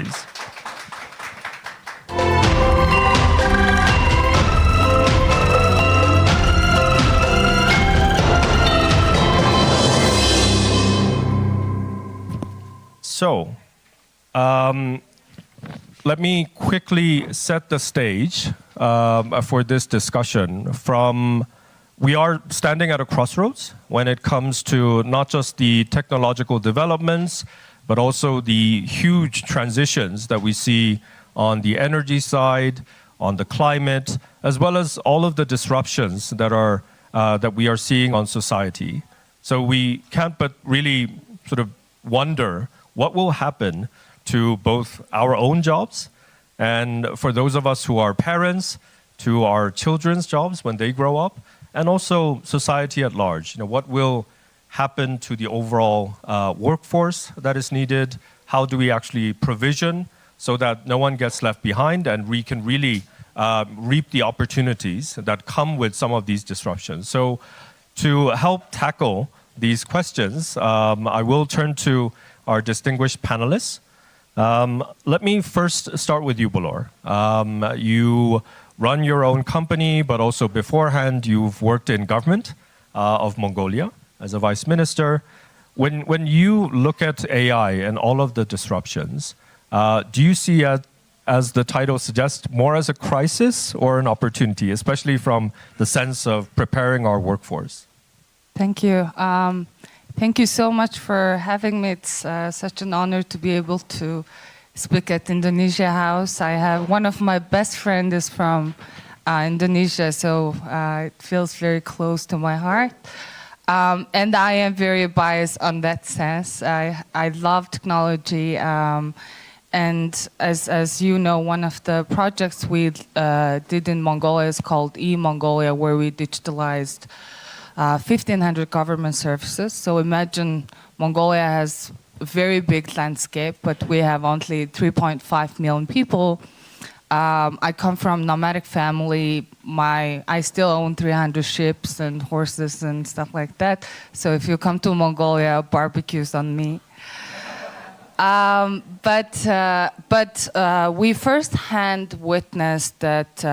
please. So, let me quickly set the stage for this discussion. We are standing at a crossroads when it comes to not just the technological developments, but also the huge transitions that we see on the energy side, on the climate, as well as all of the disruptions that we are seeing on society. So we can't but really sort of wonder what will happen to both our own jobs and for those of us who are parents, to our children's jobs when they grow up, and also society at large. What will happen to the overall workforce that is needed? How do we actually provision so that no one gets left behind and we can really reap the opportunities that come with some of these disruptions? So to help tackle these questions, I will turn to our distinguished panelists. Let me first start with you, Bolor. You run your own company, but also beforehand you've worked in government of Mongolia as a vice minister. When you look at AI and all of the disruptions, do you see it, as the title suggests, more as a crisis or an opportunity, especially from the sense of preparing our workforce? Thank you. Thank you so much for having me. It's such an honor to be able to speak at Indonesia House. I have one of my best friends is from Indonesia, so it feels very close to my heart. And I am very biased on that sense. I love technology. And as you know, one of the projects we did in Mongolia is called e-Mongolia, where we digitalized 1,500 government services. So imagine Mongolia has a very big landscape, but we have only 3.5 million people. I come from a nomadic family. I still own 300 sheep and horses and stuff like that. So if you come to Mongolia, barbecues on me. But we firsthand witnessed that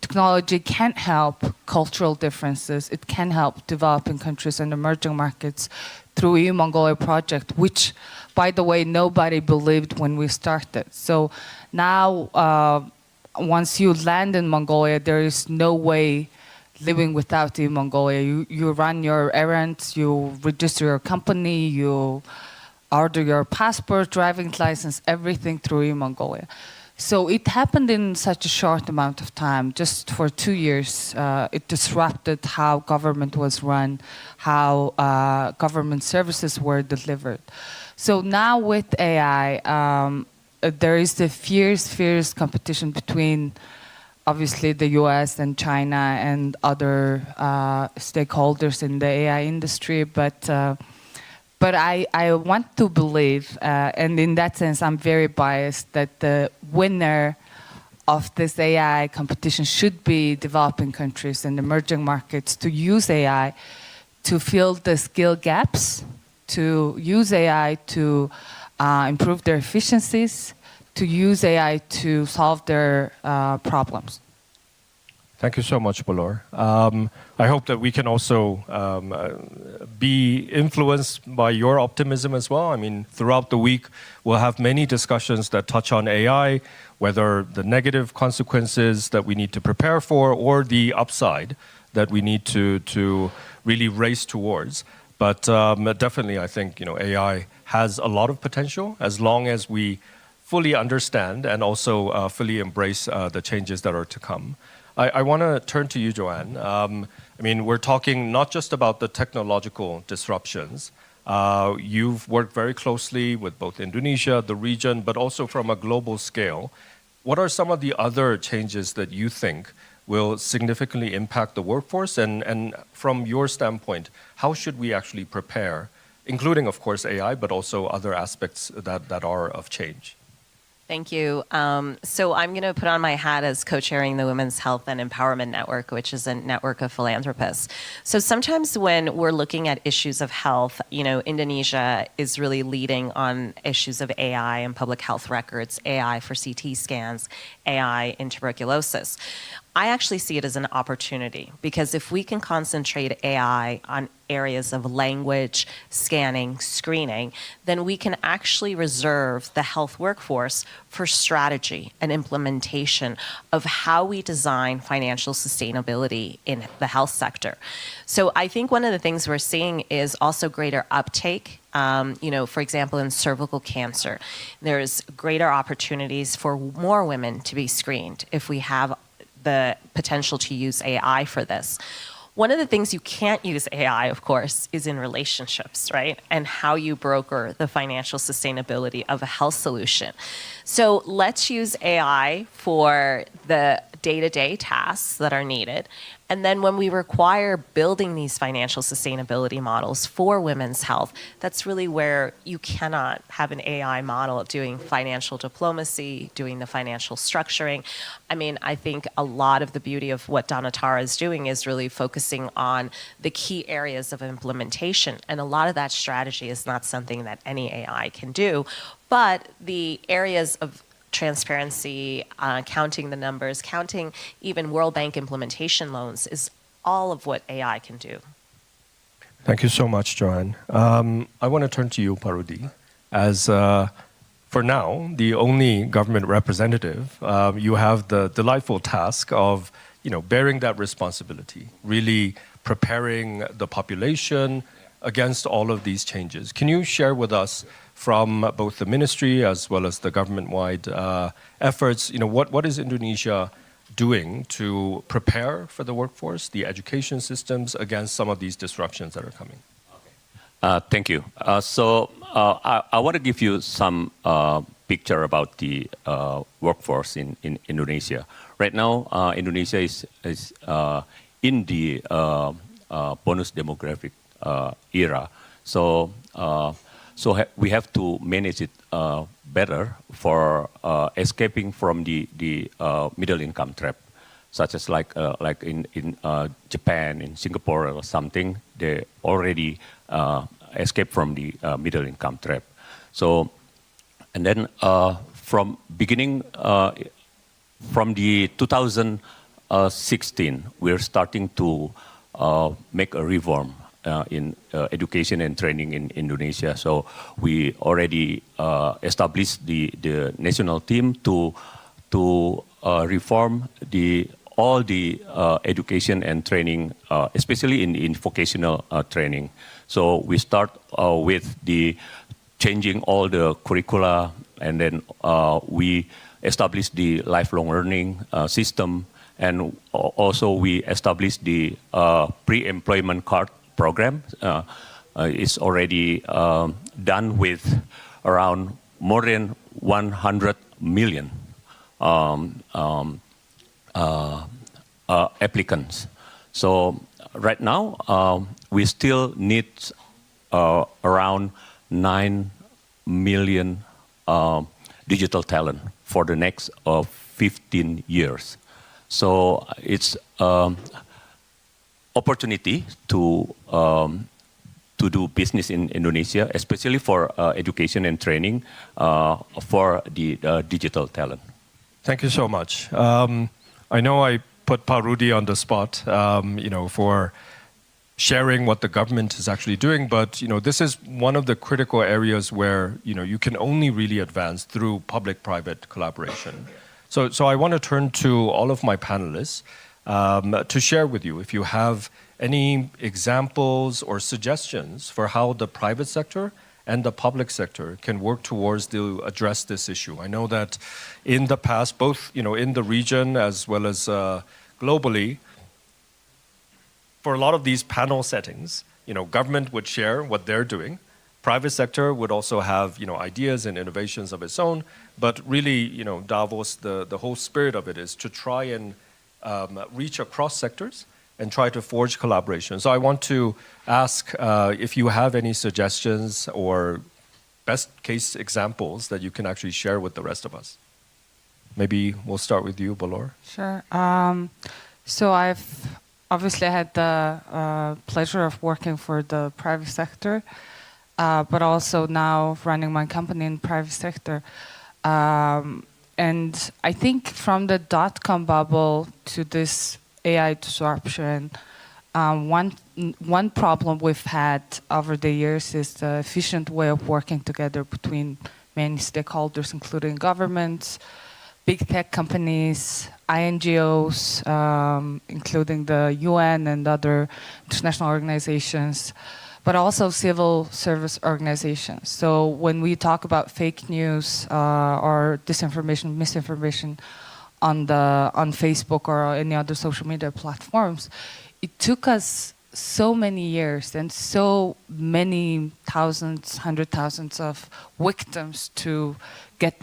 technology can help cultural differences. It can help developing countries and emerging markets through e-Mongolia project, which, by the way, nobody believed when we started. So now, once you land in Mongolia, there is no way living without e-Mongolia. You run your errands, you register your company, you order your passport, driving license, everything through e-Mongolia. So it happened in such a short amount of time, just for 2 years. It disrupted how government was run, how government services were delivered. So now with AI, there is the fierce competition between, obviously, the US and China and other stakeholders in the AI industry. But I want to believe, and in that sense, I'm very biased, that the winner of this AI competition should be developing countries and emerging markets to use AI to fill the skill gaps, to use AI to improve their efficiencies, to use AI to solve their problems. Thank you so much, Bolor. I hope that we can also be influenced by your optimism as well. I mean, throughout the week, we'll have many discussions that touch on AI, whether the negative consequences that we need to prepare for or the upside that we need to really race towards. But definitely, I think AI has a lot of potential as long as we fully understand and also fully embrace the changes that are to come. I want to turn to you, Joanne. I mean, we're talking not just about the technological disruptions. You've worked very closely with both Indonesia, the region, but also from a global scale. What are some of the other changes that you think will significantly impact the workforce? And from your standpoint, how should we actually prepare, including, of course, AI, but also other aspects that are of change? Thank you. So I'm going to put on my hat as co-chairing the Women's Health and Empowerment Network, which is a network of philanthropists. So sometimes when we're looking at issues of health, you know, Indonesia is really leading on issues of AI and public health records, AI for CT scans, AI in tuberculosis. I actually see it as an opportunity because if we can concentrate AI on areas of language, scanning, screening, then we can actually reserve the health workforce for strategy and implementation of how we design financial sustainability in the health sector. So I think one of the things we're seeing is also greater uptake. You know, for example, in cervical cancer, there's greater opportunities for more women to be screened if we have the potential to use AI for this. One of the things you can't use AI, of course, is in relationships, right? And how you broker the financial sustainability of a health solution. So let's use AI for the day-to-day tasks that are needed. And then when we require building these financial sustainability models for women's health, that's really where you cannot have an AI model doing financial diplomacy, doing the financial structuring. I mean, I think a lot of the beauty of what Donatara is doing is really focusing on the key areas of implementation. And a lot of that strategy is not something that any AI can do, but the areas of transparency, counting the numbers, counting even World Bank implementation loans is all of what AI can do. Thank you so much, Joanne. I want to turn to you, Parudi. As for now, the only government representative, you have the delightful task of, you know, bearing that responsibility, really preparing the population against all of these changes. Can you share with us from both the ministry as well as the government-wide efforts, you know, what is Indonesia doing to prepare for the workforce, the education systems against some of these disruptions that are coming? Thank you. I want to give you some picture about the workforce in Indonesia. Right now, Indonesia is in the bonus demographic era. So we have to manage it better for escaping from the middle income trap, such as like in Japan, in Singapore or something. They already escaped from the middle income trap. So, and then from beginning from the 2016, we're starting to make a reform in education and training in Indonesia. So we already established the national team to reform all the education and training, especially in vocational training. So we start with the changing all the curricula, and then we establish the lifelong learning system, and also we establish the pre-employment card program. Is already done with around more than 100 million applicants. So right now, we still need around 9 million digital talent for the next 15 years. So it's opportunity to do business in Indonesia, especially for education and training for the digital talent. Thank you so much. I know I put Parudi on the spot, you know, for sharing what the government is actually doing, but you know, this is one of the critical areas where you know you can only really advance through public-private collaboration. So I want to turn to all of my panelists to share with you if you have any examples or suggestions for how the private sector and the public sector can work towards to address this issue. I know that in the past, both you know in the region as well as globally, for a lot of these panel settings, you know, government would share what they're doing. Private sector would also have, you know, ideas and innovations of its own. But really, you know, Davos, the whole spirit of it is to try and reach across sectors and try to forge collaboration. So I want to ask if you have any suggestions or best case examples that you can actually share with the rest of us. Maybe we'll start with you, Bolor. Sure. So I've obviously had the pleasure of working for the private sector, but also now running my company in private sector. And I think from the dot-com bubble to this AI disruption, one problem we've had over the years is the efficient way of working together between many stakeholders, including governments, big tech companies, INGOs, including the UN and other international organizations, but also civil service organizations. So when we talk about fake news or disinformation, misinformation on Facebook or any other social media platforms, it took us so many years and so many thousands, hundred thousands of victims to get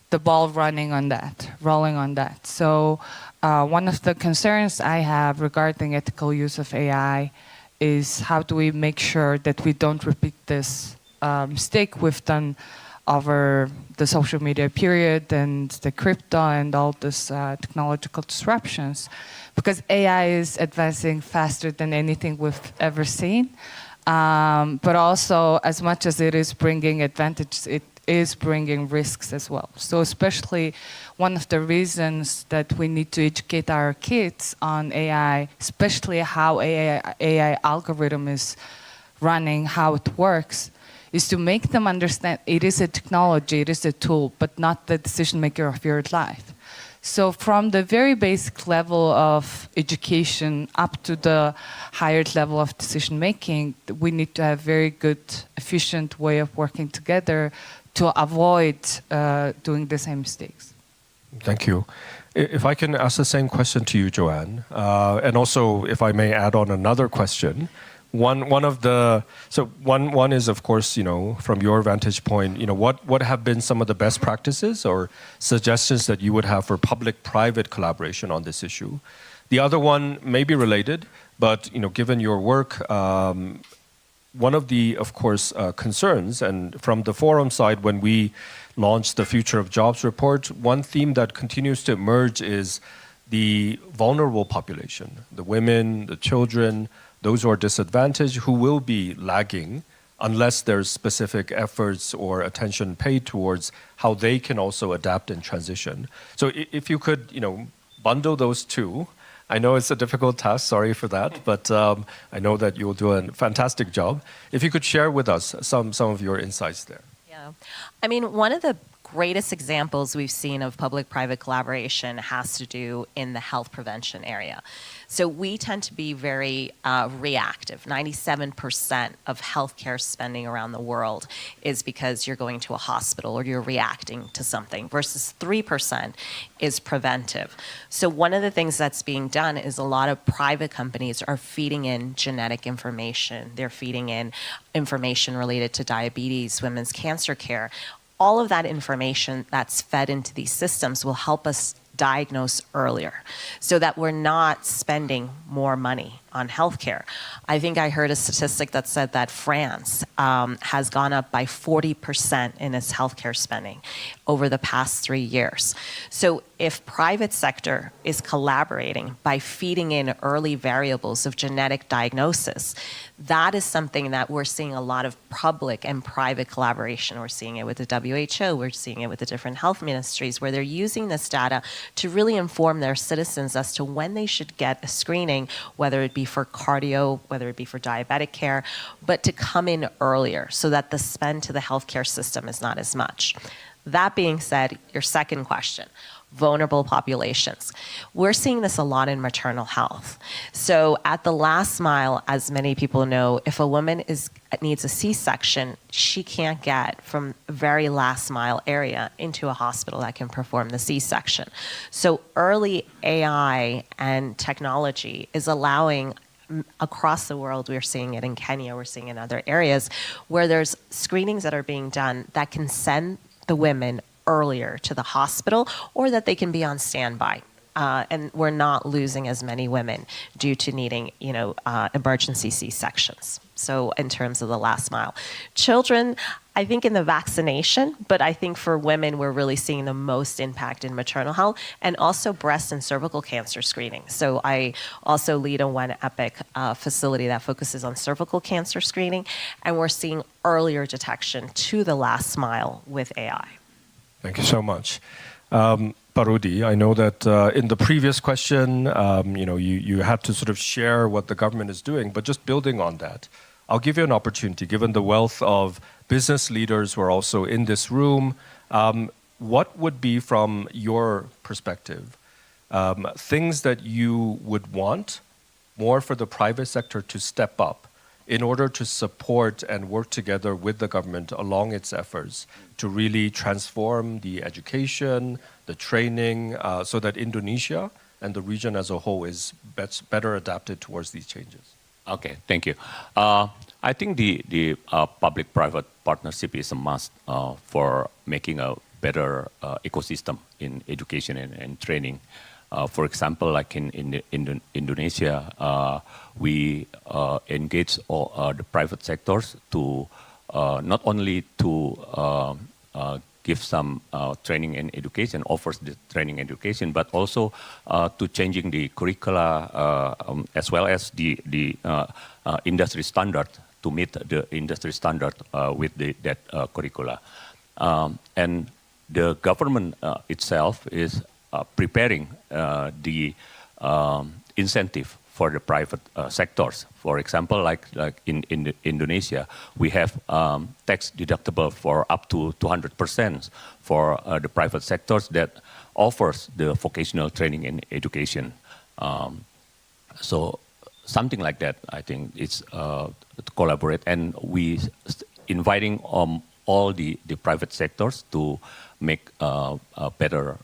the ball rolling on that. So one of the concerns I have regarding ethical use of AI is how do we make sure that we don't repeat this mistake we've done over the social media period and the crypto and all these technological disruptions, because AI is advancing faster than anything we've ever seen. But also, as much as it is bringing advantages, it is bringing risks as well. So especially one of the reasons that we need to educate our kids on AI, especially how AI algorithm is running, how it works, is to make them understand it is a technology, it is a tool, but not the decision maker of your life. So from the very basic level of education up to the higher level of decision making, we need to have very good, efficient way of working together to avoid doing the same mistakes. Thank you. If I can ask the same question to you, Joanne, and also if I may add on another question. One is, of course, from your vantage point, what have been some of the best practices or suggestions that you would have for public-private collaboration on this issue? The other one may be related, but given your work, one of the, of course, concerns, and from the forum side, when we launched the Future of Jobs report, one theme that continues to emerge is the vulnerable population, the women, the children, those who are disadvantaged, who will be lagging unless there's specific efforts or attention paid towards how they can also adapt and transition. So if you could, bundle those two. I know it's a difficult task, sorry for that, but I know that you'll do a fantastic job. If you could share with us some of your insights there. Yeah. I mean, one of the greatest examples we've seen of public-private collaboration has to do in the health prevention area. So we tend to be very reactive. 97% of healthcare spending around the world is because you're going to a hospital or you're reacting to something, versus 3% is preventive. So one of the things that's being done is a lot of private companies are feeding in genetic information. They're feeding in information related to diabetes, women's cancer care. All of that information that's fed into these systems will help us diagnose earlier so that we're not spending more money on healthcare. I think I heard a statistic that said that France has gone up by 40% in its healthcare spending over the past 3 years. So if private sector is collaborating by feeding in early variables of genetic diagnosis, that is something that we're seeing a lot of public and private collaboration. We're seeing it with the WHO, we're seeing it with the different health ministries, where they're using this data to really inform their citizens as to when they should get a screening, whether it be for cardio, whether it be for diabetic care, but to come in earlier so that the spend to the healthcare system is not as much. That being said, your second question, vulnerable populations. We're seeing this a lot in maternal health. So at the last mile, as many people know, if a woman needs a C-section, she can't get from a very last mile area into a hospital that can perform the C-section. So early AI and technology is allowing across the world, we're seeing it in Kenya, we're seeing it in other areas, where there's screenings that are being done that can send the women earlier to the hospital, or that they can be on standby and we're not losing as many women due to needing, emergency C-sections. So in terms of the last mile. Children, I think in the vaccination, but I think for women, we're really seeing the most impact in maternal health and also breast and cervical cancer screening. So I also lead a One Epic facility that focuses on cervical cancer screening, and we're seeing earlier detection to the last mile with AI. Thank you so much. Rudy, I know that in the previous question, you had to sort of share what the government is doing, but just building on that, I'll give you an opportunity, given the wealth of business leaders who are also in this room, what would be, from your perspective, things that you would want more for the private sector to step up in order to support and work together with the government along its efforts to really transform the education, the training, so that Indonesia and the region as a whole is better adapted towards these changes? Okay, thank you. I think the public-private partnership is a must for making a better ecosystem in education and training. For example, like in Indonesia, we engage all the private sectors to not only to give some training and education, offers the training and education, but also to changing the curricula as well as the industry standard to meet the industry standard with that curricula. And the government itself is preparing the incentive for the private sectors. For example, like in Indonesia, we have tax deductible for up to 200% for the private sectors that offers the vocational training and education. So something like that, I think it's to collaborate, and we inviting all the private sectors to make a better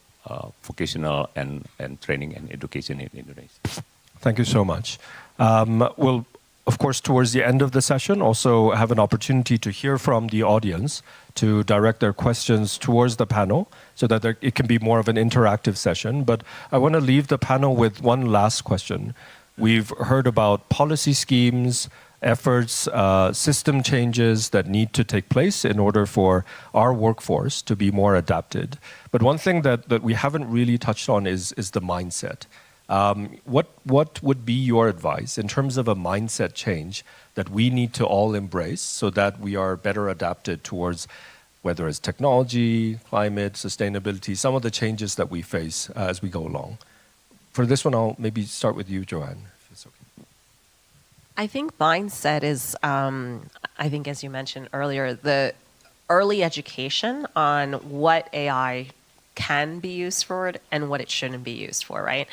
vocational and training and education in Indonesia. Thank you so much. We'll, of course, towards the end of the session, also have an opportunity to hear from the audience to direct their questions towards the panel so that it can be more of an interactive session. But I want to leave the panel with one last question. We've heard about policy schemes, efforts, system changes that need to take place in order for our workforce to be more adapted. But one thing that we haven't really touched on is the mindset. What would be your advice in terms of a mindset change that we need to all embrace so that we are better adapted towards whether it's technology, climate, sustainability, some of the changes that we face as we go along? For this one, I'll maybe start with you, Joanne, if it's okay. I think mindset is, I think as you mentioned earlier, the early education on what AI can be used for and what it shouldn't be used for, right?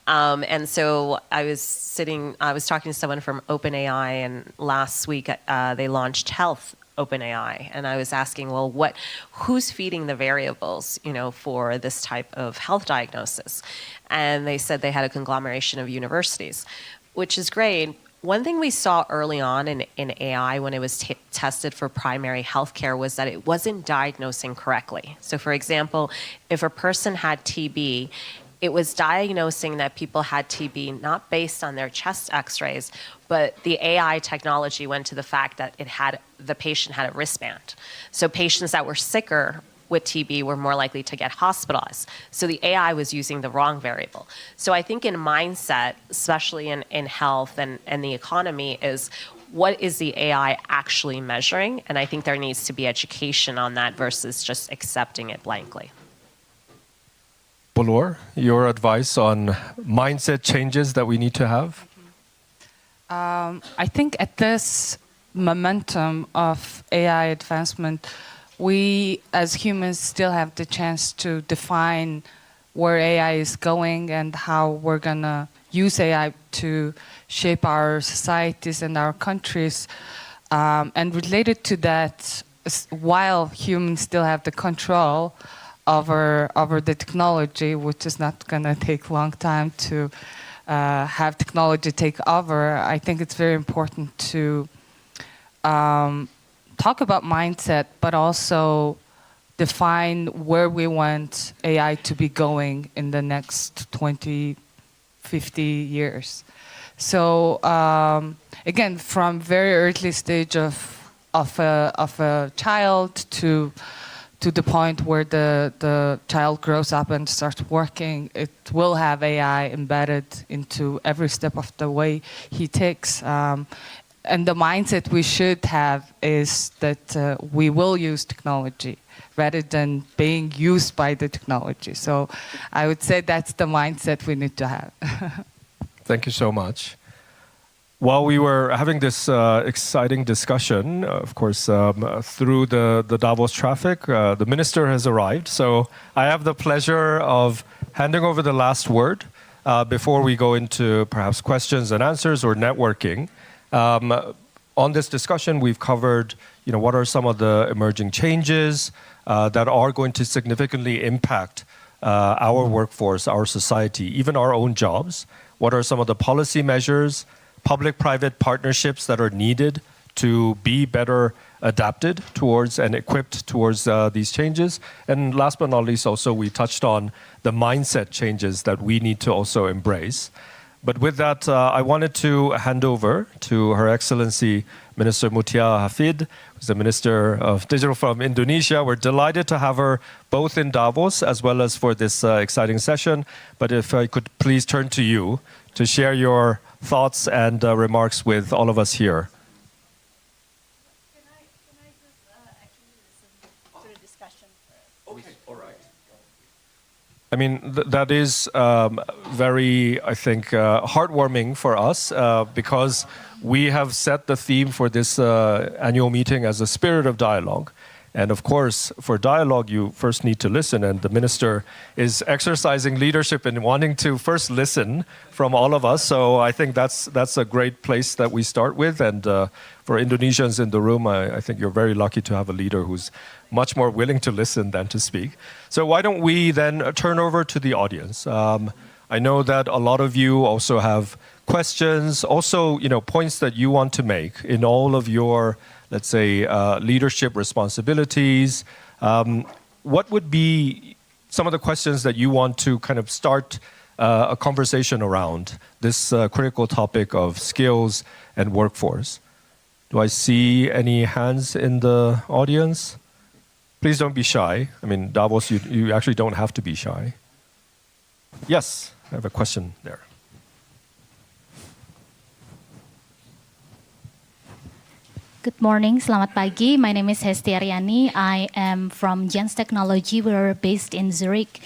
And so I was talking to someone from OpenAI, and last week they launched Health OpenAI, and I was asking, well, who's feeding the variables, for this type of health diagnosis? And they said they had a conglomeration of universities, which is great. One thing we saw early on in AI when it was tested for primary healthcare was that it wasn't diagnosing correctly. So for example, if a person had TB, it was diagnosing that people had TB not based on their chest x-rays, but the AI technology went to the fact that the patient had a wristband. So patients that were sicker with TB were more likely to get hospitalized. So the AI was using the wrong variable. So I think in mindset, especially in health and the economy, is what is the AI actually measuring? And I think there needs to be education on that versus just accepting it blankly. Bolor, your advice on mindset changes that we need to have? I think at this momentum of AI advancement, we as humans still have the chance to define where AI is going and how we're going to use AI to shape our societies and our countries. And related to that, while humans still have the control over the technology, which is not going to take a long time to have technology take over, I think it's very important to talk about mindset, but also define where we want AI to be going in the next 20, 50 years. So again, from very early stage of a child to the point where the child grows up and starts working, it will have AI embedded into every step of the way he takes. And the mindset we should have is that we will use technology rather than being used by the technology. So I would say that's the mindset we need to have. Thank you so much. While we were having this exciting discussion, of course, through the Davos traffic, the minister has arrived. So I have the pleasure of handing over the last word before we go into perhaps questions and answers or networking. On this discussion, we've covered, what are some of the emerging changes that are going to significantly impact our workforce, our society, even our own jobs. What are some of the policy measures, public-private partnerships that are needed to be better adapted towards and equipped towards these changes? And last but not least, also, we touched on the mindset changes that we need to also embrace. But with that, I wanted to hand over to Her Excellency Minister Meutya Hafid, who's the Minister of Digital from Indonesia. We're delighted to have her both in Davos as well as for this exciting session. But if I could please turn to you to share your thoughts and remarks with all of us here. Can I just actually listen to the discussion first? Okay, all right. I mean, that is very, I think, heartwarming for us because we have set the theme for this annual meeting as a spirit of dialogue. And of course, for dialogue, you first need to listen. And the minister is exercising leadership in wanting to first listen from all of us. So I think that's a great place that we start with. And for Indonesians in the room, I think you're very lucky to have a leader who's much more willing to listen than to speak. So why don't we then turn over to the audience? I know that a lot of you also have questions, also points that you want to make in all of your, let's say, leadership responsibilities. What would be some of the questions that you want to kind of start a conversation around this critical topic of skills and workforce? Do I see any hands in the audience? Please don't be shy. I mean, Davos, you actually don't have to be shy. Yes, I have a question there. Good morning, selamat pagi. My name is Hesti Aryani. I am from Jens Technology. We're based in Zurich.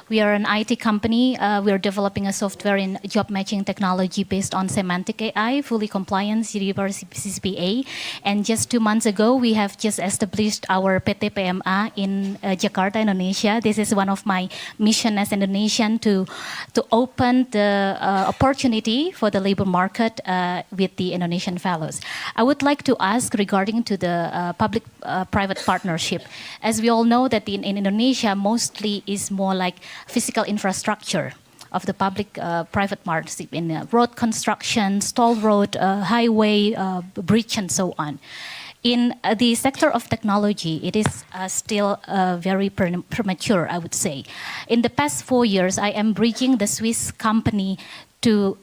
We are an IT company. We are developing a software in job matching technology based on semantic AI, fully compliant CCPA. And just 2 months ago, we have just established our PT PMA in Jakarta, Indonesia. This is one of my mission as Indonesian to open the opportunity for the labor market with the Indonesian fellows. I would like to ask regarding to the public-private partnership. As we all know that in Indonesia, mostly is more like physical infrastructure of the public-private partnership in road construction, toll road, highway, bridge, and so on. In the sector of technology, it is still very premature, I would say. In the past 4 years, I am bridging the Swiss company to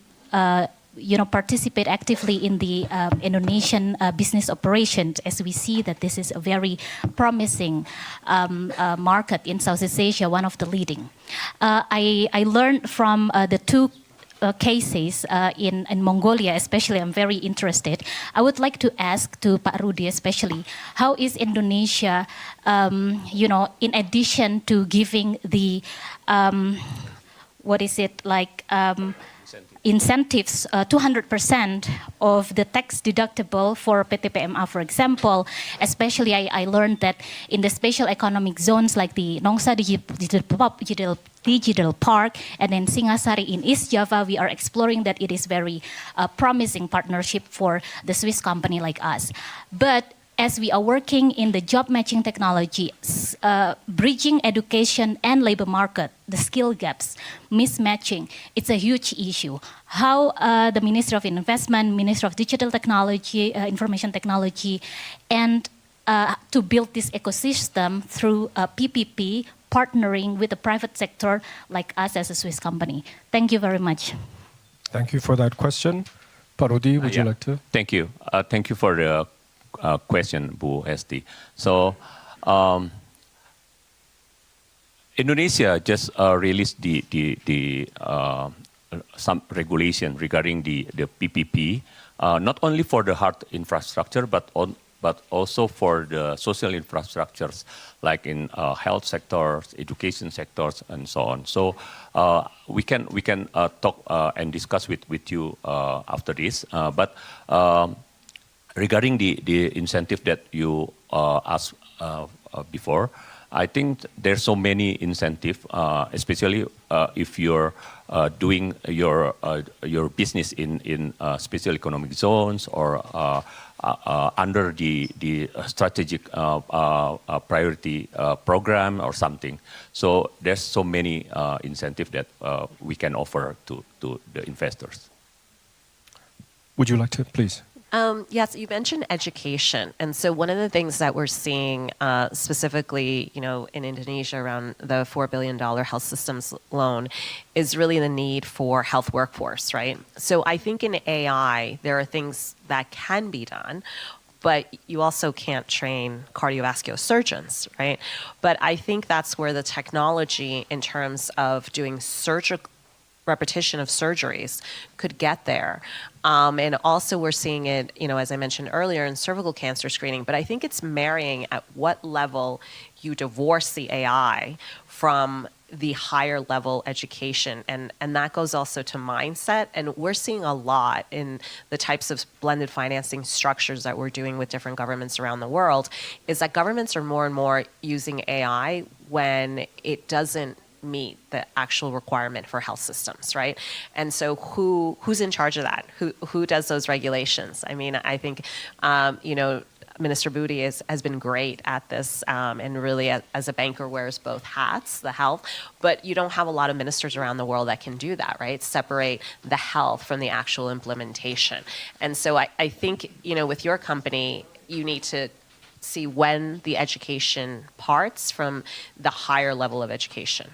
participate actively in the Indonesian business operations, as we see that this is a very promising market in Southeast Asia, one of the leading. I learned from the two cases in Mongolia, especially. I'm very interested. I would like to ask to Pak Rudy, especially, how is Indonesia, in addition to giving the, incentives 200% of the tax deductible for PT PMA, for example. Especially, I learned that in the special economic zones like the Nongsa Digital Park and then Singasari in East Java, we are exploring that it is very promising partnership for the Swiss company like us. But as we are working in the job matching technology, bridging education and labor market, the skill gaps, mismatching, it's a huge issue. How the Ministry of Investment, Ministry of Digital Technology, Information Technology, and to build this ecosystem through PPP, partnering with the private sector like us as a Swiss company. Thank you very much. Thank you for that question. Parodi, would you like to? Thank you. Thank you for the question, Bu Hesti. So, Indonesia just released some regulation regarding the PPP, not only for the hard infrastructure, but also for the social infrastructures, like in health sectors, education sectors, and so on. So we can talk and discuss with you after this. But regarding the incentive that you asked before, I think there's so many incentive, especially if you're doing your business in special economic zones or under the strategic priority program or something. So there's so many incentive that we can offer to the investors. Would you like to, please? Yes, you mentioned education, and so one of the things that we're seeing specifically, in Indonesia around the $4 billion health systems loan is really the need for health workforce, right? So I think in AI there are things that can be done, but you also can't train cardiovascular surgeons, right? But I think that's where the technology in terms of doing repetition of surgeries could get there. And also we're seeing it, as I mentioned earlier, in cervical cancer screening, but I think it's marrying at what level you divorce the AI from the higher level education. And that goes also to mindset. And we're seeing a lot in the types of blended financing structures that we're doing with different governments around the world, is that governments are more and more using AI when it doesn't meet the actual requirement for health systems, right? And so who's in charge of that? Who does those regulations? I mean, I think, Minister Budi has been great at this, and really as a banker wears both hats, the health, but you don't have a lot of ministers around the world that can do that, right? Separate the health from the actual implementation. And so I think, with your company, you need to see when the education parts from the higher level of education.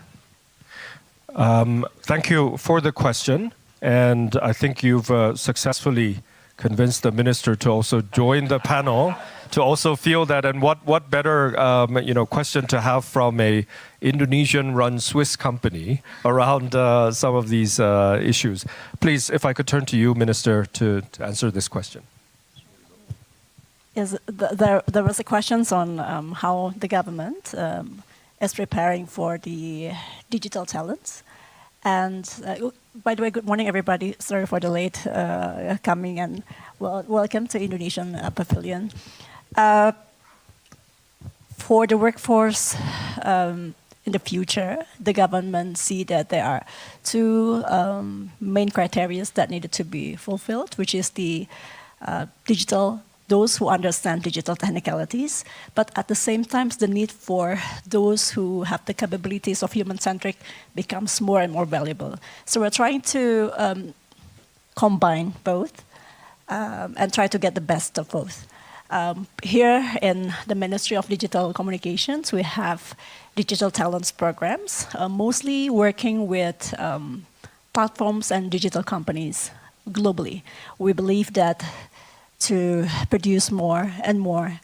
Thank you for the question. And I think you've successfully convinced the minister to also join the panel, to also feel that. And what better question to have from a Indonesian-run Swiss company around some of these issues. Please, if I could turn to you, Minister, to answer this question. Yes, there was a question on how the government is preparing for the digital talents. And by the way, good morning, everybody. Sorry for the late coming, and welcome to Indonesian Pavilion. For the workforce in the future, the government see that there are two main criteria that needed to be fulfilled, which is the those who understand digital technicalities, but at the same time, the need for those who have the capabilities of human-centric becomes more and more valuable. So we're trying to combine both and try to get the best of both. Here in the Ministry of Digital Communications, we have digital talents programs, mostly working with platforms and digital companies globally. We believe that to produce more and more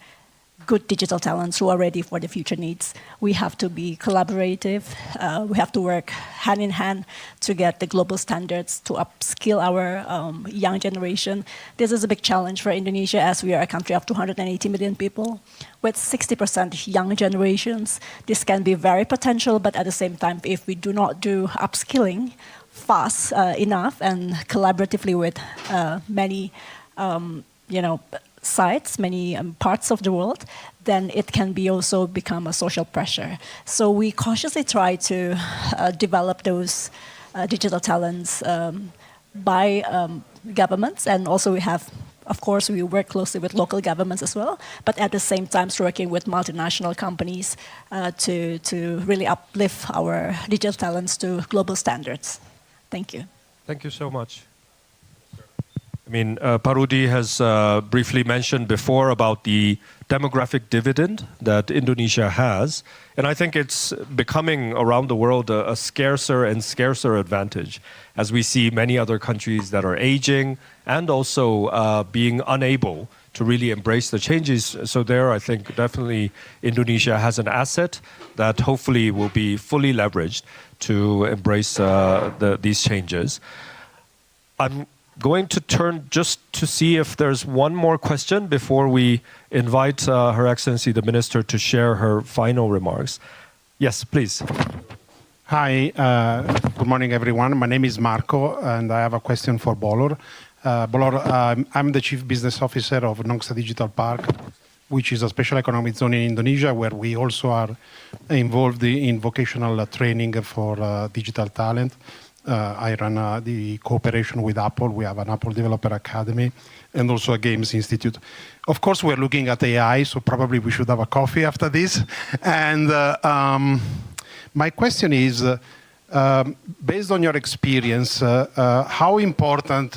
good digital talents who are ready for the future needs, we have to be collaborative. We have to work hand in hand to get the global standards to upskill our young generation. This is a big challenge for Indonesia, as we are a country of 280 million people with 60% young generations. This can be very potential, but at the same time, if we do not do upskilling fast enough and collaboratively with many sites, many parts of the world, then it can be also become a social pressure. So we cautiously try to develop those digital talents by governments, and also we have, of course, we work closely with local governments as well, but at the same time working with multinational companies to really uplift our digital talents to global standards. Thank you. Thank you so much. I mean, Parudi has briefly mentioned before about the demographic dividend that Indonesia has. And I think it's becoming around the world a scarcer and scarcer advantage as we see many other countries that are aging and also being unable to really embrace the changes. So there, I think definitely Indonesia has an asset that hopefully will be fully leveraged to embrace these changes. I'm going to turn just to see if there's one more question before we invite Her Excellency the Minister to share her final remarks. Yes, please. Hi, good morning everyone. My name is Marco and I have a question for Bolor. Bolor, I'm the Chief Business Officer of Nongsa Digital Park, which is a special economic zone in Indonesia where we also are involved in vocational training for digital talent. I run the cooperation with Apple. We have an Apple Developer Academy and also a Games Institute. Of course, we're looking at AI, so probably we should have a coffee after this. And my question is, based on your experience, how important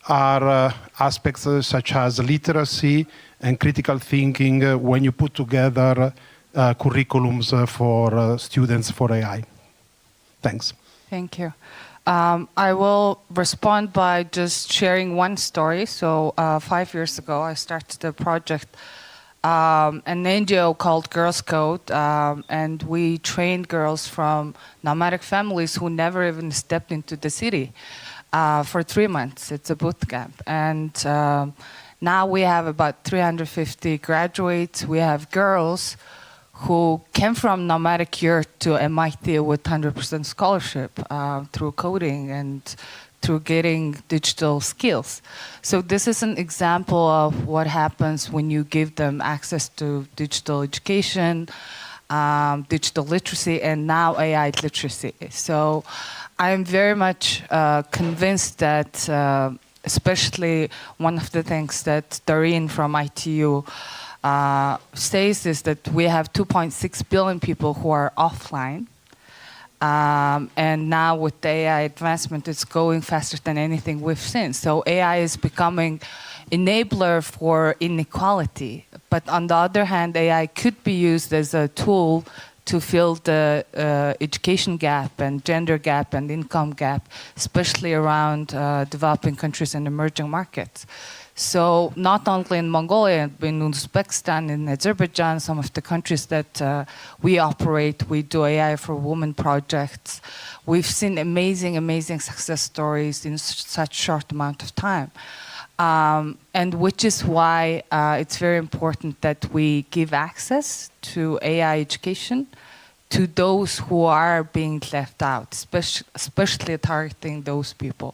are aspects such as literacy and critical thinking when you put together curriculums for students for AI? Thanks. Thank you. I will respond by just sharing one story. So 5 years ago, I started a project, an NGO called Girls Code, and we trained girls from nomadic families who never even stepped into the city for 3 months. It's a boot camp. And now we have about 350 graduates. We have girls who came from nomadic youth to MIT with 100% scholarship through coding and through getting digital skills. So this is an example of what happens when you give them access to digital education, digital literacy, and now AI literacy. So I'm very much convinced that, especially one of the things that Doreen from ITU says is that we have 2.6 billion people who are offline. And now with the AI advancement, it's going faster than anything we've seen. So AI is becoming enabler for inequality. But on the other hand, AI could be used as a tool to fill the education gap and gender gap and income gap, especially around developing countries and emerging markets. So not only in Mongolia, but in Uzbekistan, in Azerbaijan, some of the countries that we operate, we do AI for women projects. We've seen amazing, amazing success stories in such short amount of time. And which is why it's very important that we give access to AI education to those who are being left out, especially targeting those people.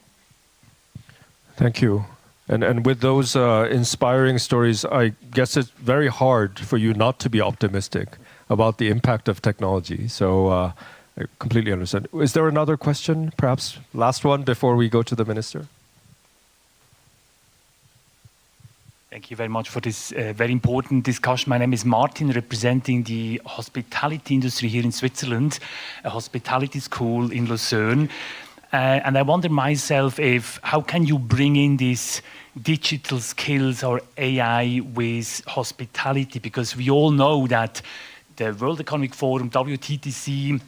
Thank you. And with those inspiring stories, I guess it's very hard for you not to be optimistic about the impact of technology. So I completely understand. Is there another question, perhaps last one before we go to the Minister? Thank you very much for this very important discussion. My name is Martin, representing the hospitality industry here in Switzerland, a hospitality school in Lucerne. And I wonder myself how can you bring in these digital skills or AI with hospitality? Because we all know that the World Economic Forum, WTTC,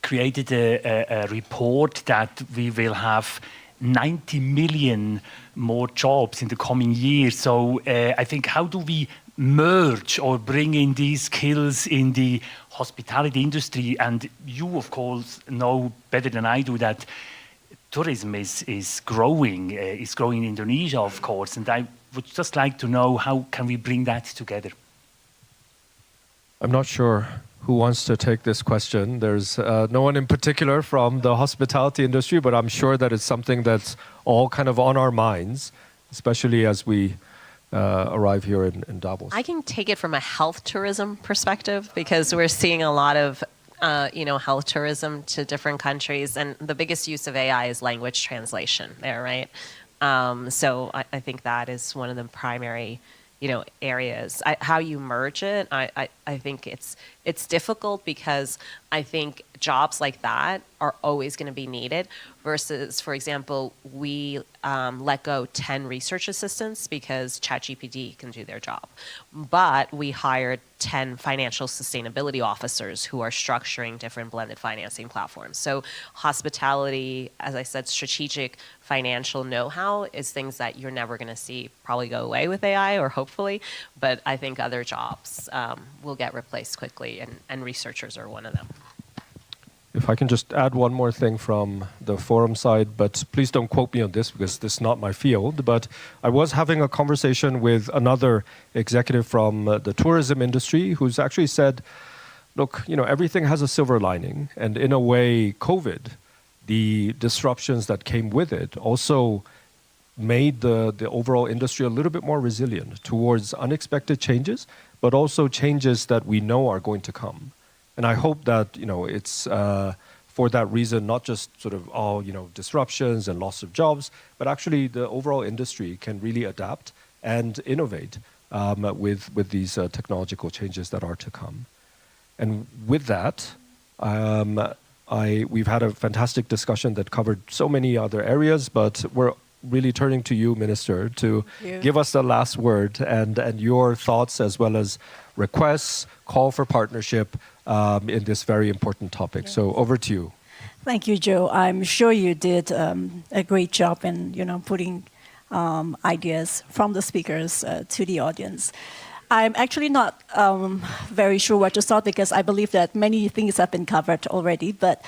created a report that we will have 90 million more jobs in the coming years. So I think how do we merge or bring in these skills in the hospitality industry? And you, of course, know better than I do that tourism is growing in Indonesia, of course, and I would just like to know how can we bring that together? I'm not sure who wants to take this question. There's no one in particular from the hospitality industry, but I'm sure that it's something that's all kind of on our minds, especially as we arrive here in Davos. I can take it from a health tourism perspective because we're seeing a lot of health tourism to different countries, and the biggest use of AI is language translation there, right? So I think that is one of the primary, areas. How you merge it, I think it's it's difficult because I think jobs like that are always going to be needed versus, for example, we let go 10 research assistants because ChatGPT can do their job. But we hired 10 financial sustainability officers who are structuring different blended financing platforms. So hospitality, as I said, strategic financial know-how is things that you're never going to see probably go away with AI, or hopefully, but I think other jobs will get replaced quickly, and researchers are one of them. If I can just add one more thing from the forum side, but please don't quote me on this because this is not my field, but I was having a conversation with another executive from the tourism industry who's actually said, look, everything has a silver lining, and in a way, COVID, the disruptions that came with it also made the overall industry a little bit more resilient towards unexpected changes, but also changes that we know are going to come. And I hope that it's for that reason, not just sort of all disruptions and loss of jobs, but actually the overall industry can really adapt and innovate with these technological changes that are to come. And with that, we've had a fantastic discussion that covered so many other areas, but we're really turning to you, Minister, to give us the last word and your thoughts as well as requests, call for partnership in this very important topic. So over to you. Thank you, Joe. I'm sure you did a great job in putting ideas from the speakers to the audience. I'm actually not very sure where to start because I believe that many things have been covered already. But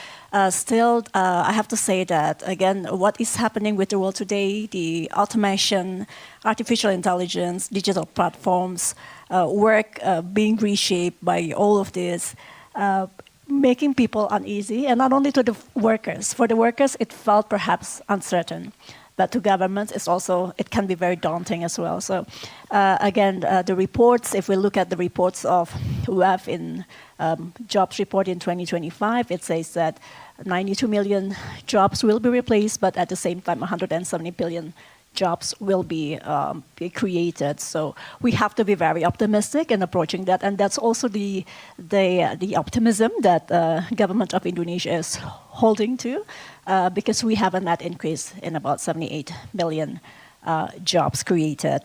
still, I have to say that, again, what is happening with the world today, the automation, artificial intelligence, digital platforms, work being reshaped by all of this, making people uneasy, and not only to the workers. For the workers, it felt perhaps uncertain. But to governments, it can be very daunting as well. So again, the reports, if we look at the reports of WEF in jobs report in 2025, it says that 92 million jobs will be replaced, but at the same time, 170 billion jobs will be created. So we have to be very optimistic in approaching that, and that's also the optimism that government of Indonesia is holding to, because we have a net increase in about 78 million jobs created.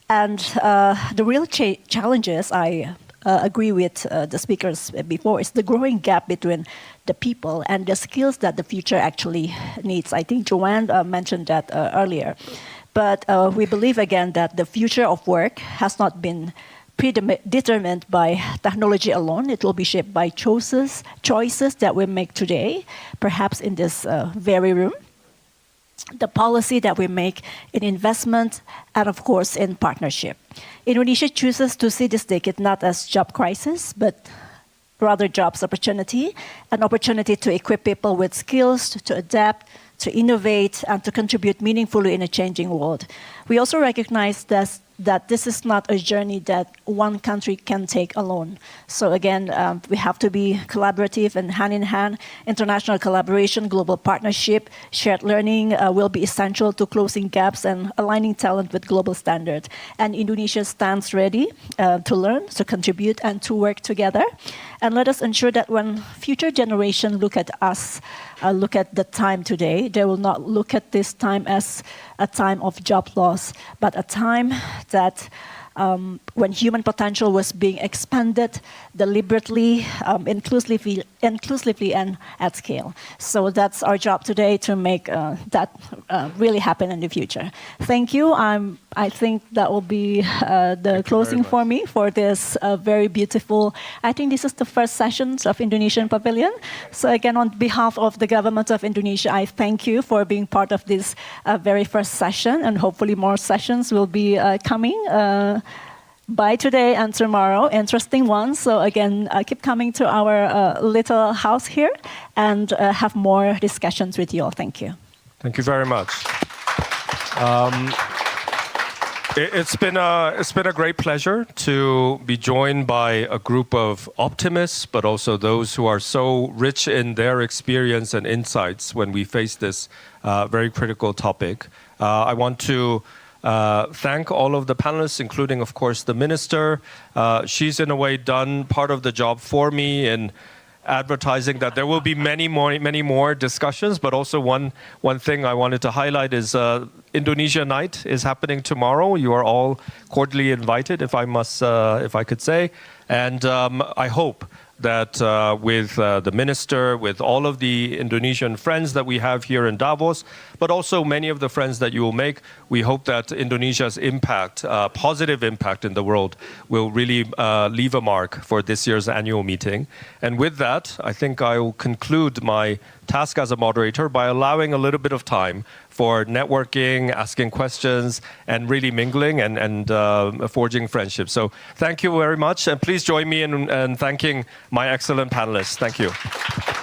And the real challenges, I agree with the speakers before, is the growing gap between the people and the skills that the future actually needs. I think Joanne mentioned that earlier. But we believe, again, that the future of work has not been predetermined by technology alone. It will be shaped by choices that we make today, perhaps in this very room, the policy that we make in investment, and of course in partnership. Indonesia chooses to see this decade not as job crisis, but rather jobs opportunity, an opportunity to equip people with skills to adapt, to innovate, and to contribute meaningfully in a changing world. We also recognize that this is not a journey that one country can take alone. So again, we have to be collaborative and hand-in-hand. International collaboration, global partnership, shared learning will be essential to closing gaps and aligning talent with global standards. And Indonesia stands ready to learn, to contribute, and to work together. And let us ensure that when future generations look at us, look at the time today, they will not look at this time as a time of job loss, but a time that when human potential was being expanded deliberately, inclusively, and at scale. So that's our job today, to make that really happen in the future. Thank you. I think that will be the closing for me for this very beautiful, I think this is the first sessions of Indonesian Pavilion. So again, on behalf of the government of Indonesia, I thank you for being part of this very first session, and hopefully more sessions will be coming by today and tomorrow, interesting ones. So again, keep coming to our little house here and have more discussions with you all. Thank you. Thank you very much. It's been a great pleasure to be joined by a group of optimists, but also those who are so rich in their experience and insights when we face this very critical topic. I want to thank all of the panelists, including, of course, the minister. She's in a way done part of the job for me in advertising that there will be many more discussions, but also one thing I wanted to highlight is Indonesia Night is happening tomorrow. You are all cordially invited, if I could say, and I hope that with the minister, with all of the Indonesian friends that we have here in Davos, but also many of the friends that you will make, we hope that Indonesia's impact, positive impact in the world, will really leave a mark for this year's annual meeting. And with that, I think I will conclude my task as a moderator by allowing a little bit of time for networking, asking questions, and really mingling and forging friendships. So thank you very much, and please join me in thanking my excellent panelists. Thank you.